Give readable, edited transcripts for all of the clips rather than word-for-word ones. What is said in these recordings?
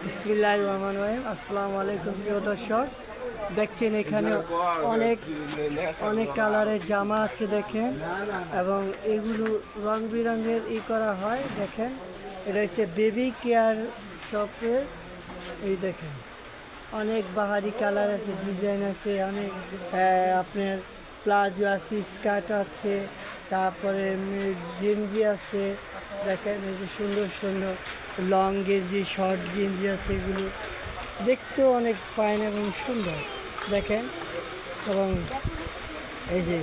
বিসমিল্লাহির রহমানির রহিম। আসসালামু আলাইকুম প্রিয় দর্শক, দেখছেন এখানে অনেক অনেক কালারের জামা আছে দেখেন, এবং এগুলো রং বেরঙের করা হয়। দেখেন এটা হচ্ছে বেবি কেয়ার শপের। এই দেখেন অনেক বাহারি কালার আছে, ডিজাইন আছে অনেক। আপনার প্লাজো আছে, স্কার্ট আছে, তারপরে গেঞ্জি আছে। দেখেন এই যে সুন্দর সুন্দর লং গেঞ্জি, শর্ট গেঞ্জি আছে, এগুলো দেখতেও অনেক ফাইন এবং সুন্দর দেখেন। এবং এই যে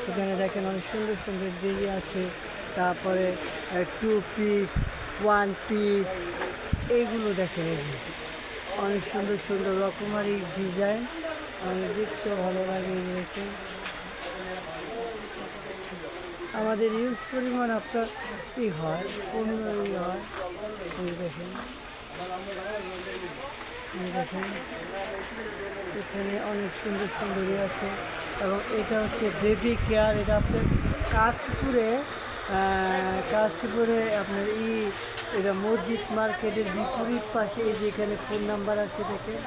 এখানে দেখেন অনেক সুন্দর সুন্দর গেঞ্জি আছে, তারপরে টু পিস, ওয়ান পিস, এইগুলো দেখেন। এই যে অনেক সুন্দর সুন্দর রকমারি ডিজাইন, অনেক দেখতেও ভালো লাগে। দেখেন আমাদের ইউজ পরিমাণ আপনার হয়, অন্য হয়। দেখেন দেখেন এখানে অনেক সুন্দর সুন্দরী আছে। এবং এটা হচ্ছে বেবি কেয়ার। এটা আপনার কাঁচপুরে আপনার এটা মসজিদ মার্কেটের বিপরীত পাশে। এই যে এখানে ফোন নাম্বার আছে দেখেন,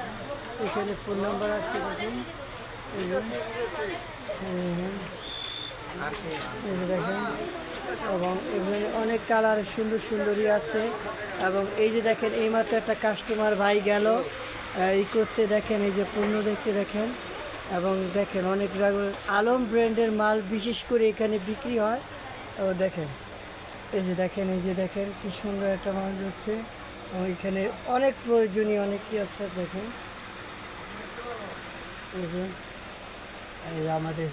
এখানে ফোন নাম্বার আছে দেখেন। দেখেন এবং এখানে অনেক কালার সুন্দর সুন্দরী আছে। এবং এই যে দেখেন এইমাত্র একটা কাস্টমার ভাই গেল করতে, দেখেন এই যে পণ্য দেখতে দেখেন। এবং দেখেন অনেক আলম ব্র্যান্ডের মাল বিশেষ করে এখানে বিক্রি হয়। ও দেখেন এই যে দেখেন, এই যে দেখেন কি সুন্দর একটা মাল হচ্ছে। এবং এখানে অনেক প্রয়োজনীয় অনেক কি আছে দেখেন। এই যে আমাদের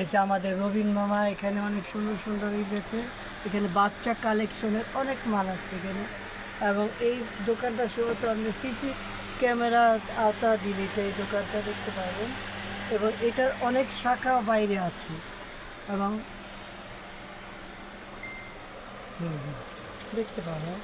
এসে আমাদের রবিন মামা এখানে অনেক সুন্দর সুন্দর গেছে। এখানে বাচ্চা কালেকশনের অনেক মাল আছে এখানে। এবং এই দোকানটা শুরুত আপনি সিসি ক্যামেরা আওতা দিলিতে এই দোকানটা দেখতে পাবেন। এবং এটার অনেক শাখা বাইরে আছে। এবং দেখতে পাবেন